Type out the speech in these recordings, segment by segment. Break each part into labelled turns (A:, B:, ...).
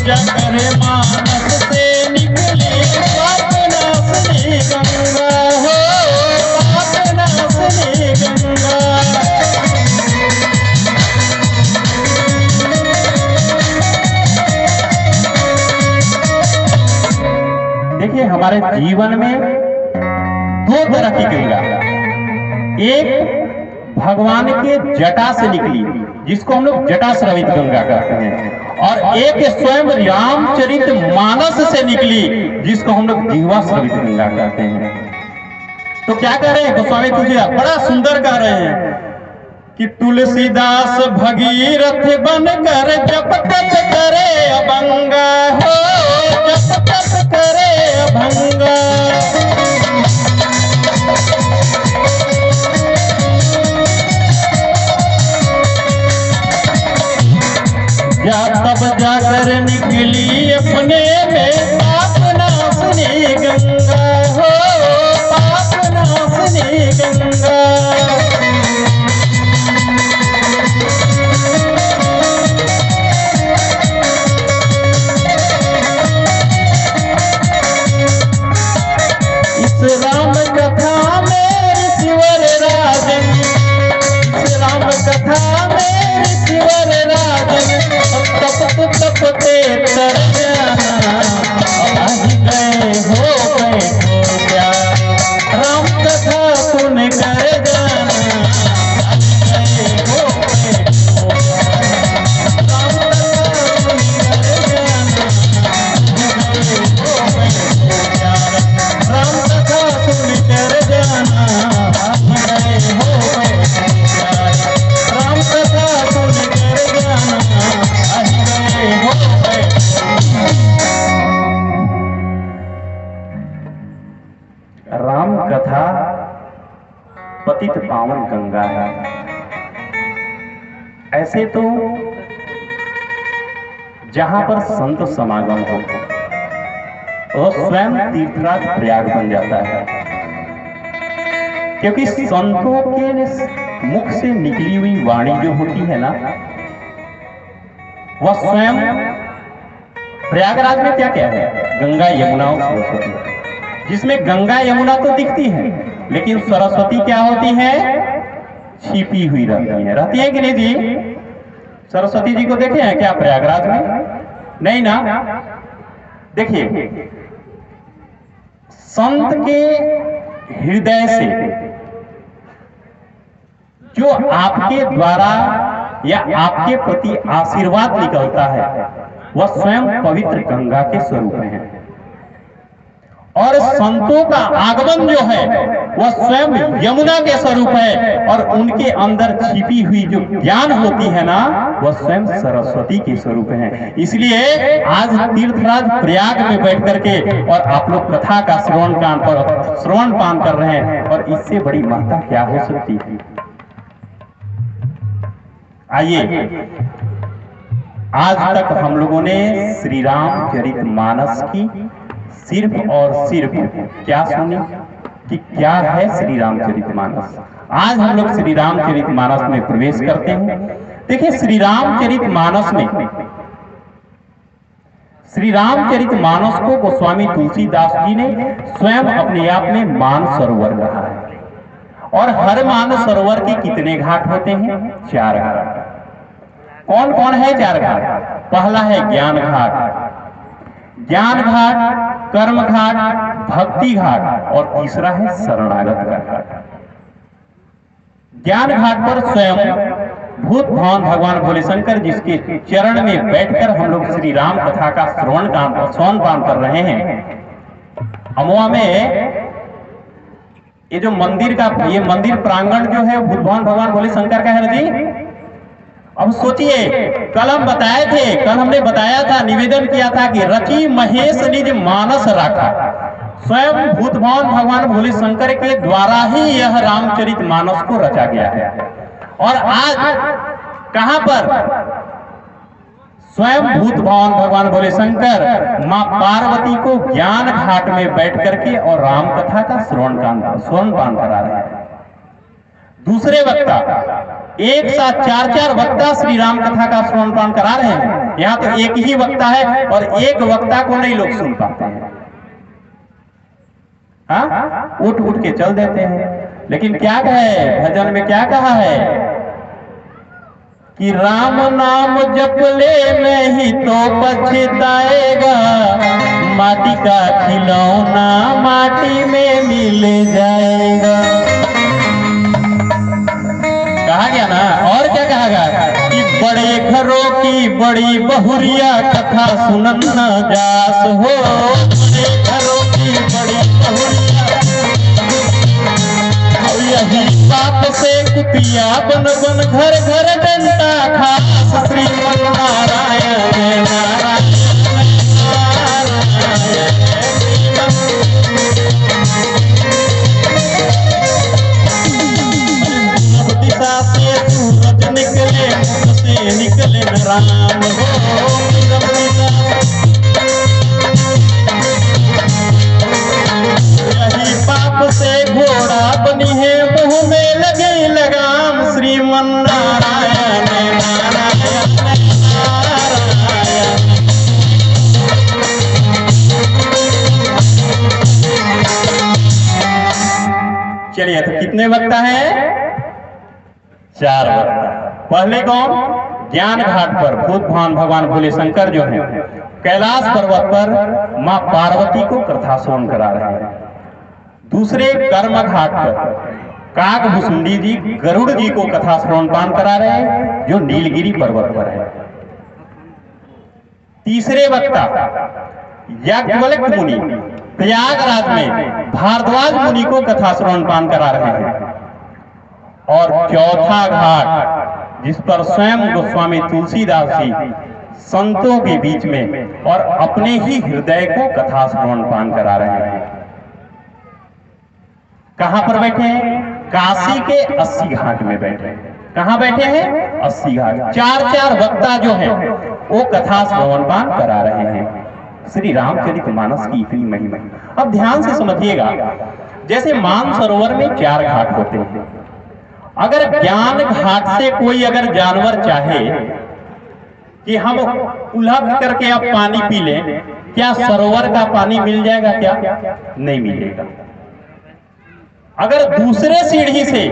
A: जाकर मानस से निकली पाप नाशनी गंगा हो, पाप नाशनी गंगा। देखिए हमारे जीवन में दो तरह की गंगा, एक भगवान के जटा से निकली जिसको हम लोग जटा स्रवित गंगा कहते हैं, और एक स्वयं रामचरित मानस से निकली जिसको हम लोग जिह्वा स्रवित गंगा कहते हैं। तो क्या कह रहे हैं गोस्वामी तुलसीदास, बड़ा सुंदर कह रहे हैं कि तुलसीदास भगीरथ बनकर जप तप करे अभंगा हो, जप तप करे अभंगा। तब जाकर निकली अपने में पाप नाशनी गंगा हो, पाप नाशनी गंगा। इस राम कथा में ऋषिवर राजन, इस राम कथा में ऋषिवर राजन तपते तर जाना, गए हो गए प्यार, राम कथा सुन कर जाना, गए हो गए राम कथा सुन कर जाना, गए हो गए प्यार, राम कथा सुन कर जाना, गए हो गए प्यार, राम कथा सुन कर जाना। राम कथा पतित पावन गंगा है। ऐसे तो जहां पर संत समागम हो वो स्वयं तीर्थराज प्रयाग बन जाता है, क्योंकि संतों के मुख से निकली हुई वाणी जो होती है ना, वह स्वयं प्रयागराज में क्या क्या है, गंगा यमुना और सरस्वती, जिसमें गंगा यमुना तो दिखती है लेकिन सरस्वती क्या होती है, छिपी हुई रहती है कि नहीं जी? सरस्वती जी को देखे हैं क्या प्रयागराज में? नहीं ना। देखिए संत के हृदय से जो आपके द्वारा या आपके प्रति आशीर्वाद निकलता है वह स्वयं पवित्र गंगा के स्वरूप है, और संतों का आगमन जो है वह स्वयं यमुना के स्वरूप है, और उनके अंदर छिपी हुई जो ज्ञान होती है ना वह स्वयं सरस्वती के स्वरूप है। इसलिए आज तीर्थराज प्रयाग में बैठ करके और आप लोग कथा का श्रवण पान कर रहे हैं, और इससे बड़ी महत्ता क्या हो सकती है? आइए, आज तक हम लोगों ने श्री रामचरितमानस की सिर्फ और सिर्फ क्या सुनी कि क्या है श्री रामचरितमानस। आज हम लोग श्री रामचरितमानस में प्रवेश करते हैं। देखिए श्री रामचरितमानस में, श्री रामचरितमानस को गोस्वामी तुलसीदास जी ने स्वयं अपने आप में मानसरोवर कहा है, और हर मानसरोवर के कितने घाट होते हैं? 4 घाट। कौन कौन है 4 घाट? पहला है ज्ञान घाट, ज्ञान घाट, कर्म घाट, भक्ति घाट, और तीसरा है शरणागत घाट। ज्ञान घाट पर स्वयं भूत भवन भगवान भोले शंकर जिसके चरण में बैठकर हम लोग श्री राम कथा का श्रवण पान कर रहे हैं। अमोआ में ये जो मंदिर का, ये मंदिर प्रांगण जो है भूत भवन भगवान भोले शंकर का है ना जी। अब सोचिए, कल हम बताए थे, कल हमने बताया था, निवेदन किया था कि रची महेश निज मानस राखा, स्वयं भूत भवन भगवान भोले शंकर के द्वारा ही यह रामचरितमानस को रचा गया है। और आज कहां पर? स्वयं भूत भवन भगवान भोले शंकर मां पार्वती को ज्ञान घाट में बैठ करके और राम कथा का श्रवण पान करा रहे हैं। दूसरे वक्ता, एक साथ 4-4 वक्ता श्री राम कथा का श्रवण पान करा रहे हैं। यहाँ तो एक ही वक्ता है और एक वक्ता को नहीं लोग सुन पाते हैं। हाँ, उठ उठ के चल देते हैं। लेकिन क्या कहे भजन में, क्या कहा है कि राम नाम जप ले नहीं तो पछताएगा, माटी का खिलौना माटी में मिल जाएगा। कहा गया ना। और क्या कहा गया कि बड़े घरों की बड़ी बहुरिया कथा सुनन न जास हो, बड़े घरों की बड़ी बहुरिया यही बाप से कुतिया बन बन घर घर डंडा खास। श्रीमन नारायण नारायण दिशा से सूरज निकले, मुख से निकले राम हो। यही पाप से घोड़ा बनी है, मुंह में लगे लगाम। श्रीमन नारायण नारायण नारायण। चलिए, तो कितने वक्ता है? 4 वक्ता। पहले कौन? ज्ञान घाट पर भूत भान भगवान भोले शंकर जो है कैलाश पर्वत पर मां पार्वती को कथा श्रवण करा रहे हैं। दूसरे कर्म घाट पर काग भुसुंडी जी गरुड़ जी को कथा श्रवण पान करा रहे हैं, जो नीलगिरी पर्वत पर है। तीसरे वक्ता याज्ञवल्क्य मुनि प्रयागराज में भारद्वाज मुनि को कथा श्रवण पान करा रहे हैं। और चौथा घाट जिस पर स्वयं गोस्वामी तुलसीदास जी संतों के बीच में और अपने ही हृदय को कथा श्रवण पान करा रहे हैं। कहां पर बैठे हैं? काशी के 80 घाट में बैठे हैं। कहां बैठे हैं? 80 घाट। 4 वक्ता जो हैं वो कथा श्रवण पान करा रहे हैं। श्री रामचरितमानस की इतनी महिमा। अब ध्यान से समझिएगा, जैसे मानसरोवर में 4 घाट होते हैं। अगर ज्ञान घाट से कोई अगर जानवर चाहे कि हम उलट करके अब पानी पी लें, क्या सरोवर का पानी मिल जाएगा? क्या नहीं मिलेगा। अगर दूसरे सीढ़ी से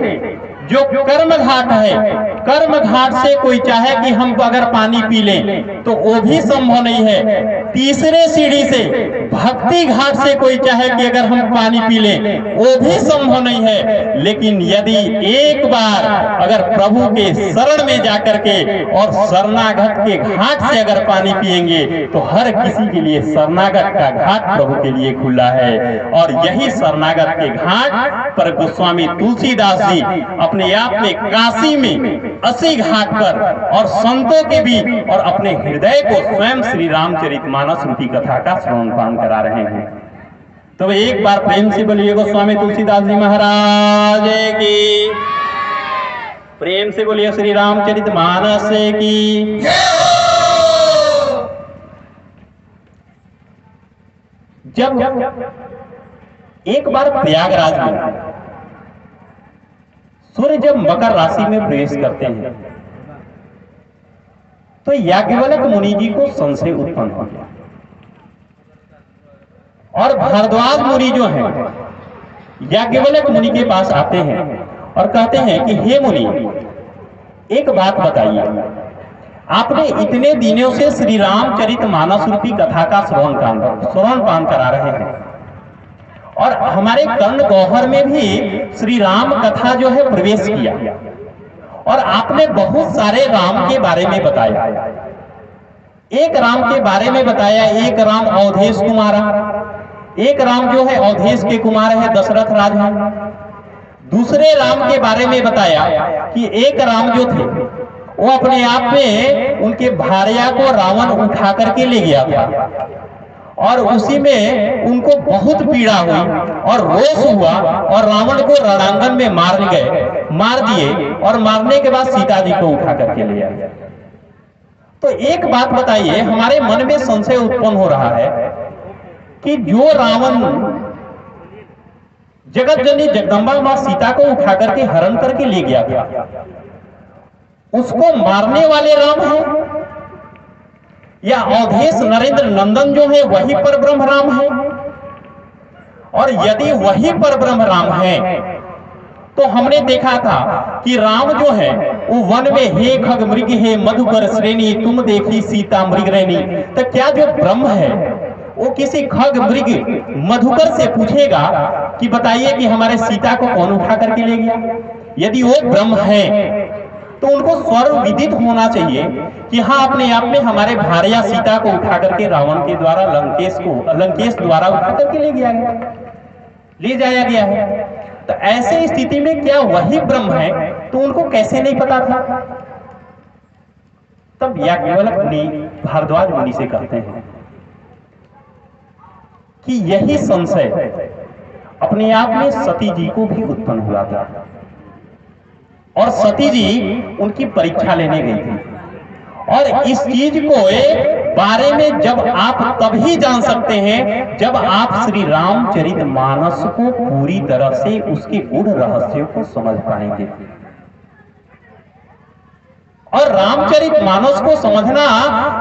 A: जो कर्म घाट है, कर्म घाट से कोई चाहे कि हम अगर पानी पी लें तो वो भी संभव नहीं है। तीसरे सीढ़ी से भक्ति घाट से कोई चाहे कि अगर हम पानी पी लें वो भी संभव नहीं है। लेकिन यदि एक बार अगर प्रभु के शरण में जाकर के और शरणागत के घाट से अगर पानी पिएंगे तो हर किसी के लिए शरणागत का घाट प्रभु के लिए खुला है। और यही शरणागत के घाट पर गोस्वामी तुलसीदास जी अपने आप में काशी में 80 घाट पर और संतों के भी और अपने हृदय को स्वयं श्री रामचरितमानस रूपी कथा का श्रवण पान करा रहे हैं। तो एक बार प्रेम से बोलिए गोस्वामी तुलसीदास जी महाराज की, प्रेम से बोलिए श्री रामचरितमानस की। जब एक बार प्रयागराज में सूर्य जब मकर राशि में प्रवेश करते हैं तो याज्ञवल्क्य मुनि जी को संशय उत्पन्न हो गया। और भारद्वाज मुनि जो हैं याज्ञवल्क्य मुनि के पास आते हैं और कहते हैं कि हे मुनि, एक बात बताइए, आपने इतने दिनों से श्री रामचरितमानस रूपी कथा का श्रवण पान करा रहे हैं और हमारे कर्ण गौहर में भी श्री राम कथा जो है प्रवेश किया और आपने बहुत सारे राम के बारे में बताया। एक राम के बारे में बताया, एक राम अवधेश कुमार, एक राम जो है अवधेश के कुमार है, दशरथ राज है। दूसरे राम के बारे में बताया कि एक राम जो थे वो अपने आप में उनके भार्या को रावण उठा करके ले गया था और उसी में उनको बहुत पीड़ा हुई और रोष हुआ और रावण को रणांगन में मार दिए और मारने के बाद सीता जी को उठा करके ले आए। तो एक बात बताइए, हमारे मन में संशय उत्पन्न हो रहा है कि जो रावण जगत जननी जगदम्बा मां सीता को उठा करके हरण करके ले गया था, उसको मारने वाले राम हैं या अवधेश नरेंद्र नंदन जो है वही परब्रह्म राम है? और यदि वही परब्रह्म राम है तो हमने देखा था कि राम जो है वो वन में हे खग मृग हे मधुकर श्रेणी तुम देखी सीता मृग रैनी। तो क्या जो ब्रह्म है वो किसी खग मृग मधुकर से पूछेगा कि बताइए कि हमारे सीता को कौन उठा करके ले गया? यदि वो ब्रह्म है तो उनको सर्व विदित होना चाहिए कि हाँ अपने आप में हमारे भार्या सीता को उठा करके रावण के द्वारा लंकेश द्वारा उठा करके ले जाया गया है। तो ऐसे स्थिति में क्या वही ब्रह्म है? तो उनको कैसे नहीं पता था? तब याज्ञवल्क्य मुनि भारद्वाज मुनि से कहते हैं कि यही संशय अपने आप में सती जी को भी उत्पन्न हुआ था और सती जी उनकी परीक्षा लेने गई थी। और इस चीज को बारे में जब आप तभी जान सकते हैं जब आप श्री रामचरितमानस को पूरी तरह से उसके गूढ़ रहस्यों को समझ पाएंगे। और रामचरितमानस को समझना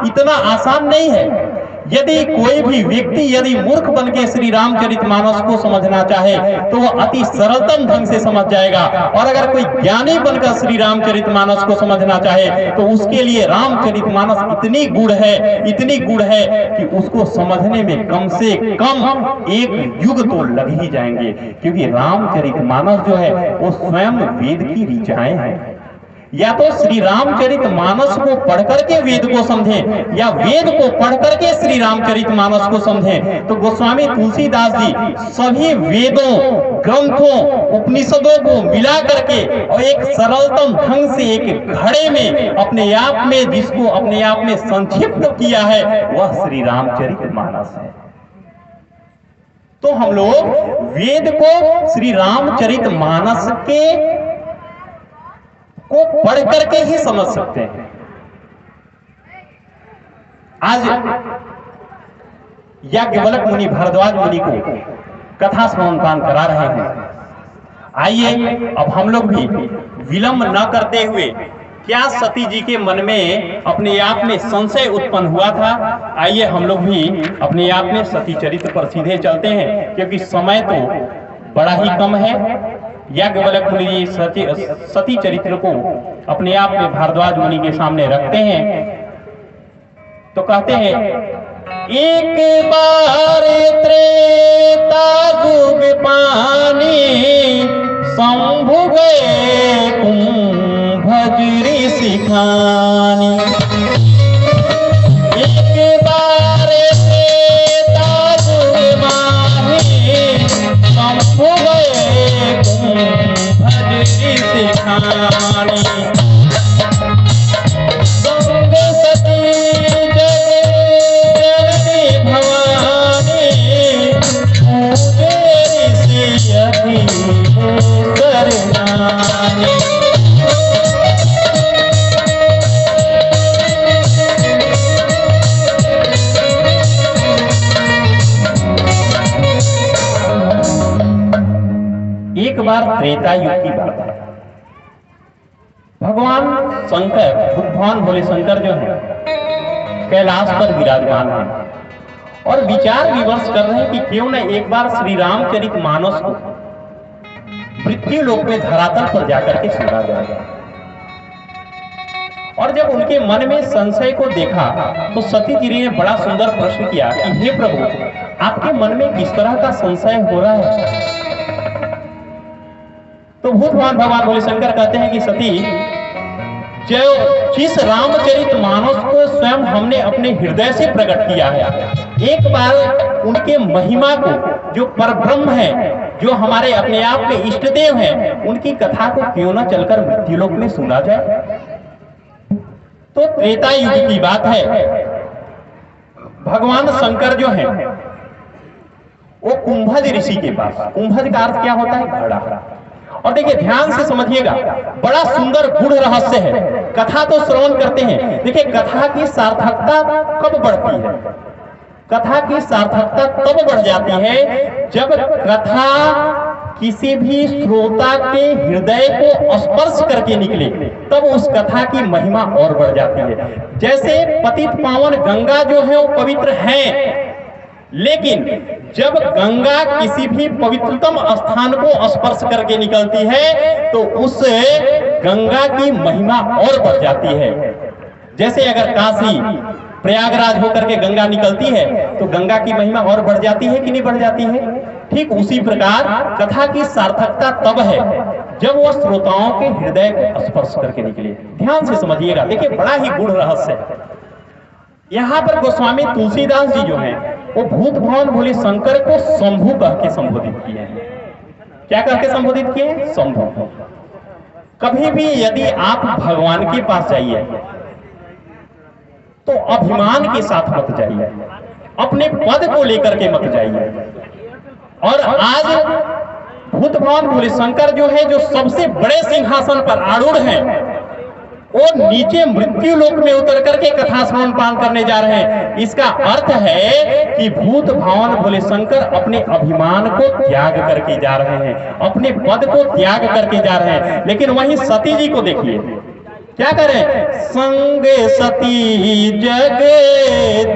A: इतना आसान नहीं है। यदि कोई भी व्यक्ति यदि मूर्ख बन के श्री रामचरितमानस को समझना चाहे तो वह अति सरलतम ढंग से समझ जाएगा, और अगर कोई ज्ञानी बनकर श्री रामचरितमानस को समझना चाहे तो उसके लिए रामचरितमानस इतनी गूढ़ है कि उसको समझने में कम से कम एक युग तो लग ही जाएंगे, क्योंकि रामचरितमानस जो है वो स्वयं वेद की ऋचाएं हैं। या तो श्री रामचरितमानस को पढ़ करके वेद को समझें या वेद को पढ़ करके श्री रामचरितमानस को समझें। तो गोस्वामी तुलसीदास जी सभी वेदों, ग्रंथों, उपनिषदों को मिला करके और एक सरलतम ढंग से एक घड़े में अपने आप में जिसको अपने आप में संक्षिप्त किया है वह श्री रामचरितमानस है। तो हम लोग वेद को श्री रामचरितमानस को पढ़ करके ही समझ सकते हैं। आज याज्ञवल्क्य मुनि भारद्वाज मुनि को कथा श्रवण पान करा रहे हैं। आइए अब हम लोग भी विलंब न करते हुए क्या सती जी के मन में अपने आप में संशय उत्पन्न हुआ था, आइए हम लोग भी अपने आप में सती चरित्र पर सीधे चलते हैं, क्योंकि समय तो बड़ा ही कम है। याज्ञवल्क्य मुनि जी सती चरित्र को अपने आप में भारद्वाज मुनि के सामने रखते हैं तो कहते हैं, एक बार त्रेता युग पानी शंभु गए कुंभज ऋषि खानी। एक बार त्रेता युग पानी शंभु गए कुंभज ऋषि खानी। गंगे सती जगती भवानी पूजे ऋषि अति करनानी। एक बार त्रेता युग की बात है। भगवान शंकर, भगवान भोले शंकर जो है कैलाश पर विराजमान है और विचार विमर्श कर रहे हैं कि क्यों न एक बार श्री रामचरितमानस को मृत्यु लोक में धरातल पर जाकर के सुना जाए। और जब उनके मन में संशय को देखा तो सती जी ने बड़ा सुंदर प्रश्न किया कि हे प्रभु, आपके मन में किस तरह का संशय हो रहा है? तो भूतवान भगवान भोले शंकर कहते हैं कि सती, जो जिस रामचरितमानस को स्वयं हमने अपने हृदय से प्रकट किया है, एक बार उनके महिमा को, जो परब्रह्म है, जो हमारे अपने आप में इष्ट देव हैं, उनकी कथा को क्यों न चलकर मृत्युलोक में सुना जाए। तो त्रेता युग की बात है। भगवान शंकर जो है वो कुंभज ऋषि के पास, कुंभज का अर्थ क्या होता है? घड़ा। और देखिए ध्यान से समझिएगा, बड़ा सुंदर गूढ़ रहस्य है। कथा तो श्रवण करते हैं, देखिए कथा की सार्थकता कब बढ़ती है? कथा की सार्थकता तब बढ़ जाती है जब कथा किसी भी श्रोता के हृदय को स्पर्श करके निकले तब उस कथा की महिमा और बढ़ जाती है। जैसे पतित पावन गंगा जो है वो पवित्र है, लेकिन जब गंगा किसी भी पवित्रतम स्थान को स्पर्श करके निकलती है तो उस गंगा की महिमा और बढ़ जाती है। जैसे अगर काशी प्रयागराज होकर के गंगा निकलती है तो गंगा की महिमा और बढ़ जाती है कि नहीं बढ़ जाती है? ठीक उसी प्रकार कथा की सार्थकता तब है जब वह श्रोताओं के हृदय को स्पर्श करके निकले। ध्यान से समझिएगा, देखिए बड़ा ही गूढ़ रहस्य है। यहाँ पर गोस्वामी तुलसीदास जी जो हैं वो भूत भवन भोले शंकर को शंभु कह के संबोधित किए हैं। क्या कह के संबोधित किए हैं? शंभु। कभी भी यदि आप भगवान के पास जाइए तो अभिमान के साथ मत जाइए, अपने पद को लेकर के मत जाइए। और आज भूत भवन भोले शंकर जो है, जो सबसे बड़े सिंहासन पर आरूढ़ हैं, वो नीचे मृत्यु लोक में उतर करके कथा श्रवण पान करने जा रहे हैं। इसका अर्थ है कि भूत भवन भोले शंकर अपने अभिमान को त्याग करके जा रहे हैं, अपने पद को त्याग करके जा रहे हैं। लेकिन वहीं सती जी को देखिए, क्या करें? संग सती जग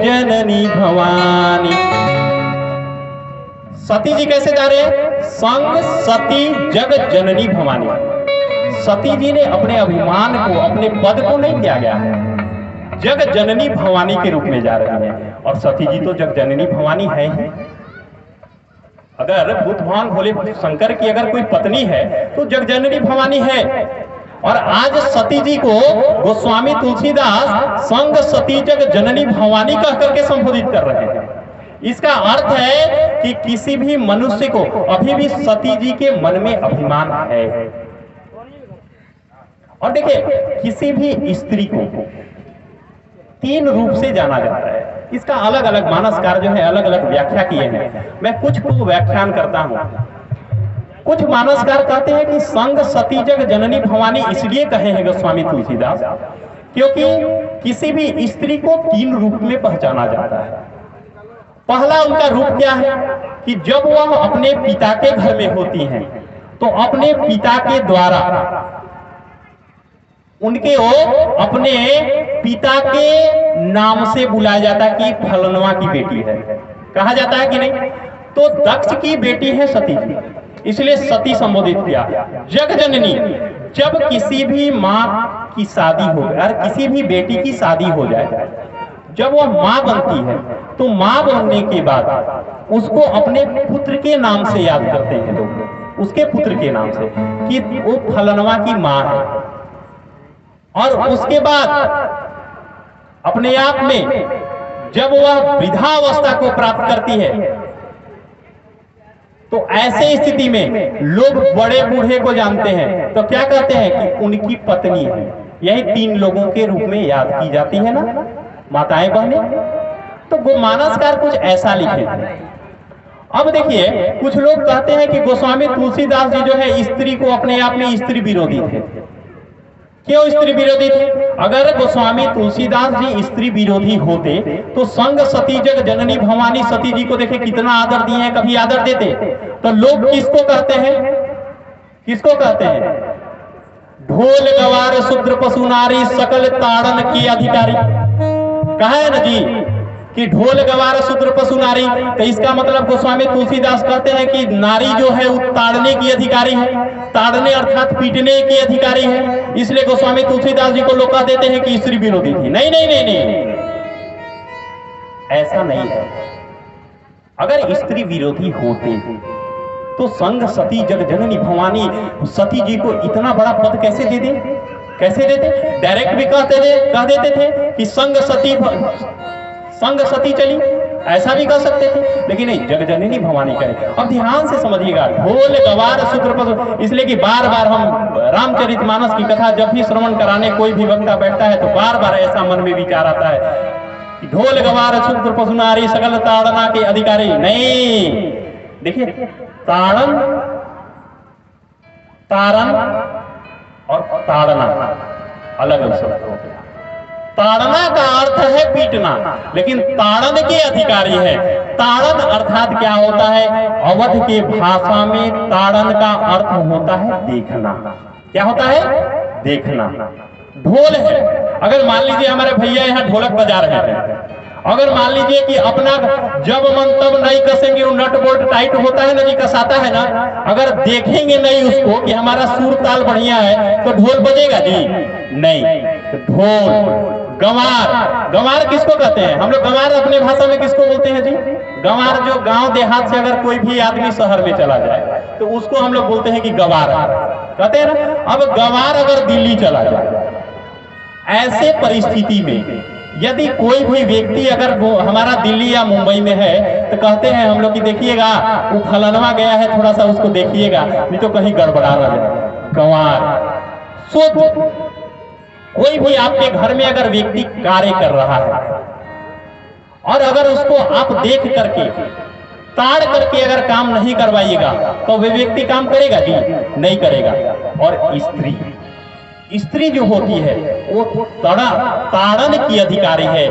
A: जननी भवानी। सती जी कैसे जा रहे हैं? संग सती जग जननी भवानी। सती जी ने अपने अभिमान को, अपने पद को नहीं त्यागा है, जग जननी भवानी के रूप में जा रही है। और सती जी तो जग जननी भवानी है ही। अगर भूत भवन भोले शंकर की अगर कोई पत्नी है तो जग जननी भवानी है। और आज सती जी को गोस्वामी तुलसीदास संग सती जग जननी भवानी कह करके संबोधित कर रहे हैं। इसका अर्थ है कि किसी भी मनुष्य को अभी भी सती जी के मन में अभिमान है। और देखिए, किसी भी स्त्री को तीन रूप से जाना जाता है। इसका अलग अलग मानसकार जो है अलग अलग व्याख्या किए हैं। मैं कुछ को व्याख्यान करता हूं। कुछ मानसकार कहते हैं कि संग सती जग जननी भवानी इसलिए कहे हैं गोस्वामी तुलसीदास क्योंकि किसी भी स्त्री को तीन रूप में पहचाना जाता है। पहला उनका रूप क्या है कि जब वह अपने पिता के घर में होती हैं तो अपने पिता के द्वारा उनके वो अपने पिता के नाम से बुलाया जाता है कि फलनवा की बेटी है, कहा जाता है कि नहीं? तो दक्ष की बेटी है सती जी, इसलिए सती संबोधित किया। जग जननी, जब किसी भी माँ की शादी हो और किसी भी बेटी की शादी हो जाए, जब वह माँ बनती है तो माँ बनने के बाद उसको अपने पुत्र के नाम से याद करते हैं लोग, उसके पुत्र के नाम से कि वो फलनवा की माँ है। और उसके बाद अपने आप में जब वह वृद्धावस्था को प्राप्त करती है तो ऐसे स्थिति में लोग बड़े बूढ़े को जानते हैं तो क्या कहते हैं कि उनकी पत्नी है। यही तीन लोगों के रूप में याद की जाती है ना माताएं बहनें। तो गोमानसकार कुछ ऐसा लिखे थे। अब देखिए, कुछ लोग कहते हैं कि गोस्वामी तुलसीदास जी जो है स्त्री को अपने आप में स्त्री विरोधी थे। क्यों स्त्री विरोधी थे? अगर गोस्वामी तुलसीदास जी स्त्री विरोधी होते तो संग सती जग जननी भवानी सती जी को देखे कितना आदर दिए हैं, कभी आदर देते? तो लोग किसको कहते हैं? किसको कहते हैं? ढोल गवार शूद्र पशु नारी सकल ताड़न की अधिकारी। कहा है ना जी कि ढोल गवार शूद्र पशु नारी। तो इसका मतलब गोस्वामी तुलसीदास कहते हैं कि नारी जो है वो ताड़ने की अधिकारी है, ताड़ने अर्थात पीटने की अधिकारी है। इसलिए गोस्वामी तुलसीदास जी को लोग कह देते हैं कि स्त्री विरोधी थी। नहीं नहीं नहीं नहीं, ऐसा नहीं है। अगर स्त्री विरोधी होते तो संग सती जग जननी भवानी सती जी को इतना बड़ा पद कैसे दे दे? कैसे देते? डायरेक्ट भी कह देते थे कि संग सती चली, ऐसा भी कह सकते थे, लेकिन नहीं, जग जननी भवानी कहे। अब ध्यान से समझिएगा, ढोल गवार शूद्र पशु, इसलिए कि बार बार हम रामचरितमानस की कथा जब भी श्रवण कराने कोई भी वक्ता बैठता है तो बार बार ऐसा मन में विचार आता है कि ढोल गवार शूद्र पशु नारी सकल ताड़ना के अधिकारी। नहीं, देखिए, ताड़न, तारण और ताड़ना अलग अलग शब्द हो गया। ताड़ना का अर्थ है पीटना, लेकिन ताड़न के अधिकारी है। ताड़न अर्थात क्या होता है? अवध के भाषा में ताड़न का अर्थ होता है देखना। क्या होता है? देखना। ढोल है, अगर मान लीजिए हमारे भैया यहाँ ढोलक बजा रहे हैं, अगर मान लीजिए कि अपना जब मन तब नहीं कसेंगे, वो नट बोल्ट टाइट होता है ना जी, कसाता है ना, अगर देखेंगे नहीं उसको कि हमारा सुर ताल बढ़िया है तो ढोल बजेगा जी? नहीं। ढोल, गंवार, गंवार किसको कहते हैं हम लोग? गंवार अपने भाषा में किसको बोलते हैं जी? गंवार जो गांव देहात से अगर कोई भी आदमी शहर में चला जाए तो उसको हम लोग बोलते हैं कि गंवार कहते हैं ना। अब गंवार अगर दिल्ली चला जाए, ऐसे परिस्थिति में यदि कोई भी व्यक्ति अगर हमारा दिल्ली या मुंबई में है तो कहते हैं हम लोग कि देखिएगा वो फलनवा गया है, थोड़ा सा उसको देखिएगा, नहीं तो कहीं गड़बड़ा ना जाए। गंवार। शुद्ध कोई भी आपके घर में अगर व्यक्ति कार्य कर रहा है और अगर उसको आप देख करके ताड़ करके अगर काम नहीं करवाइएगा तो वे व्यक्ति काम करेगा जी? नहीं करेगा। और स्त्री जो होती है वो ताड़न की अधिकारी है,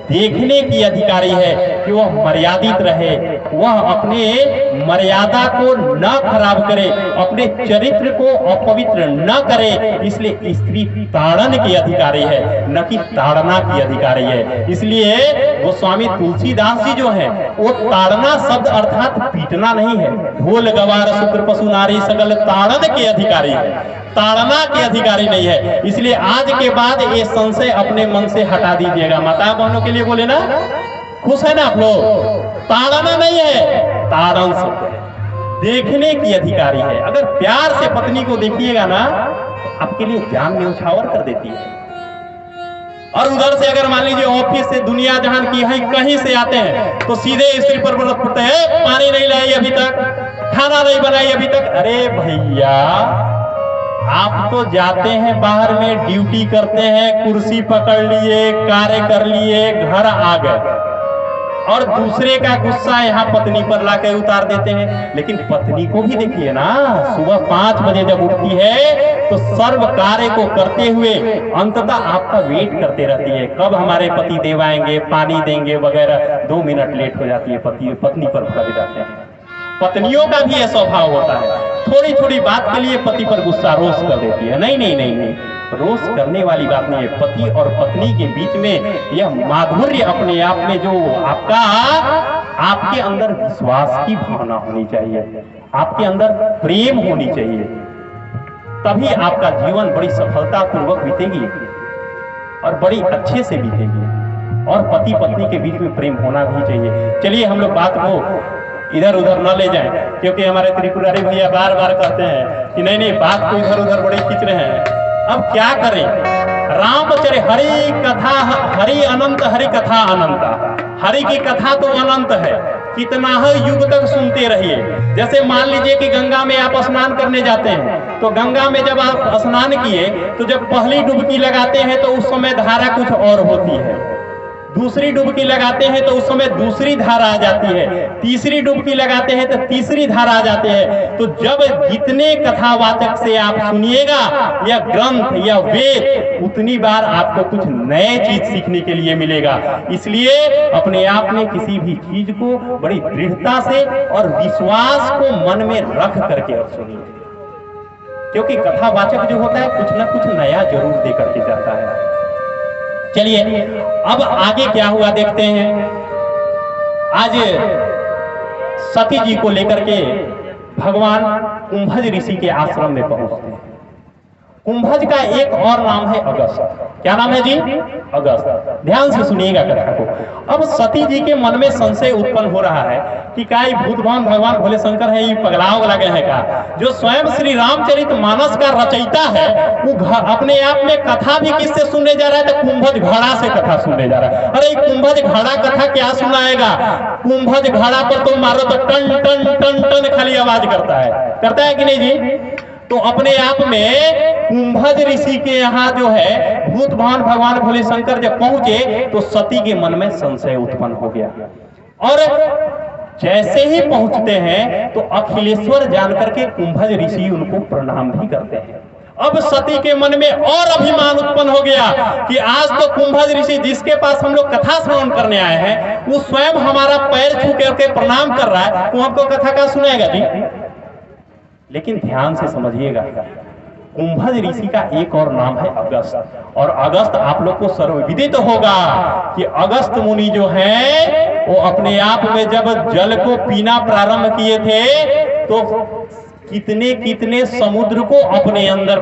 A: देखने की अधिकारी है कि वह मर्यादित रहे, वह अपने मर्यादा को न खराब करे, अपने चरित्र को अपवित्र न करे। इसलिए स्त्री ताड़न की अधिकारी है, न कि ताड़ना की अधिकारी है। इसलिए गोस्वामी तुलसीदास जी जो है वो ताड़ना शब्द अर्थात पीटना नहीं है। ढोल गवार शुक्र पशु नारी सकल ताड़न के अधिकारी है, ताड़ना के अधिकारी नहीं है। इसलिए आज के बाद ये संशय अपने मन से हटा दीजिएगा। माता बहनों के लिए बोले ना, खुश है ना आप लोग? ताड़ना नहीं है, ताड़न शब्द है, देखने की अधिकारी है। अगर प्यार से पत्नी को देखिएगा ना, आपके लिए जान न्यौछावर कर देती है। और उधर से अगर मान लीजिए ऑफिस से दुनिया जहान की है कहीं से आते हैं तो सीधे स्त्री पर बरस पड़ते हैं, पानी नहीं लाई अभी तक, खाना नहीं बनाई अभी तक। अरे भैया, आप तो जाते हैं बाहर में, ड्यूटी करते हैं, कुर्सी पकड़ लिए, कार्य कर लिए, घर आ गए और दूसरे का गुस्सा यहाँ पत्नी पर लाके उतार देते हैं। लेकिन पत्नी को भी देखिए ना, सुबह 5 बजे जब उठती है तो सर्व कार्य को करते हुए अंततः आपका वेट करते रहती है, कब हमारे पति देव आएंगे, पानी देंगे वगैरह। 2 मिनट लेट हो जाती है, पत्नी पर भड़क जाते हैं। पत्नियों का भी यह स्वभाव होता है, थोड़ी थोड़ी बात के लिए पति पर गुस्सा रोष कर देती है। नहीं नहीं नहीं नहीं, रोष करने वाली बात नहीं है। पति और पत्नी के बीच में यह माधुर्य अपने आप में जो आपके अंदर विश्वास की भावना होनी चाहिए, आपके अंदर प्रेम होनी चाहिए, तभी आपका जीवन बड़ी सफलता पूर्वक बीतेगी और बड़ी अच्छे से बीतेगी। और पति पत्नी के बीच में प्रेम होना भी चाहिए। चलिए हम लोग बात को इधर उधर न ले जाएं, क्योंकि हमारे त्रिपुरारी भैया बार बार कहते हैं कि नहीं नहीं बात को इधर उधर बड़ी खींच रहे हैं। अब क्या करें? रामचरित हरि कथा, हरि अनंत, हरि कथा अनंत। हरि की कथा तो अनंत है, कितना ही युग तक सुनते रहिए। जैसे मान लीजिए कि गंगा में आप स्नान करने जाते हैं तो गंगा में जब आप स्नान किए तो जब पहली डुबकी लगाते हैं तो उस समय धारा कुछ और होती है, दूसरी डुबकी लगाते हैं तो उस समय दूसरी धारा आ जाती है, तीसरी डुबकी लगाते हैं तो तीसरी धारा आ जाती है। तो जब जितने कथावाचक से आप सुनिएगा या ग्रंथ या वेद, उतनी बार आपको कुछ नए चीज सीखने के लिए मिलेगा। इसलिए अपने आप में किसी भी चीज को बड़ी दृढ़ता से और विश्वास को मन में रख करके आप सुनिए, क्योंकि कथावाचक जो होता है कुछ ना कुछ नया जरूर दे करके जाता है। चलिए अब आगे क्या हुआ देखते हैं। आज सती जी को लेकर के भगवान कुंभज ऋषि के आश्रम में पहुंचते हैं। कुंभज का एक और नाम है अगस्त। क्या नाम है जी? अगस्त। ध्यान से सुनिएगा कथा को। अब सती जी के मन में संशय उत्पन्न हो रहा है कि क्या भूतभान भगवान भोले शंकर है, ये पगलाव लगे हैं का? जो स्वयं श्री रामचरित मानस का रचयिता है वो अपने आप में कथा भी किससे सुनने जा रहा है? तो कुंभज घड़ा से कथा सुनने जा रहा है। अरे कुंभज घड़ा कथा क्या सुनाएगा? कुंभज घड़ा पर तो मारो तो टन टन टन टन खाली आवाज करता है कि नहीं जी? तो अपने आप में कुंभज ऋषि के यहाँ जो है भूतभान भगवान भोले शंकर जब पहुंचे तो सती के मन में संशय उत्पन्न हो गया। और जैसे ही पहुंचते हैं तो अखिलेश्वर जानकर के कुंभज ऋषि उनको प्रणाम भी करते हैं अब सती के मन में और अभिमान उत्पन्न हो गया कि आज तो कुंभज ऋषि जिसके पास हम लोग कथा श्रवण करने आए हैं, वो स्वयं हमारा पैर छू करके प्रणाम कर रहा है, वो हमको कथा का सुनाएगा जी। लेकिन ध्यान से समझिएगा, कुंभज ऋषि का एक और नाम है अगस्त। और अगस्त आप लोग को सर्वविदित होगा कि अगस्त मुनि जो हैं वो अपने आप में जब जल को पीना प्रारंभ किए थे तो कितने कितने समुद्र को अपने अंदर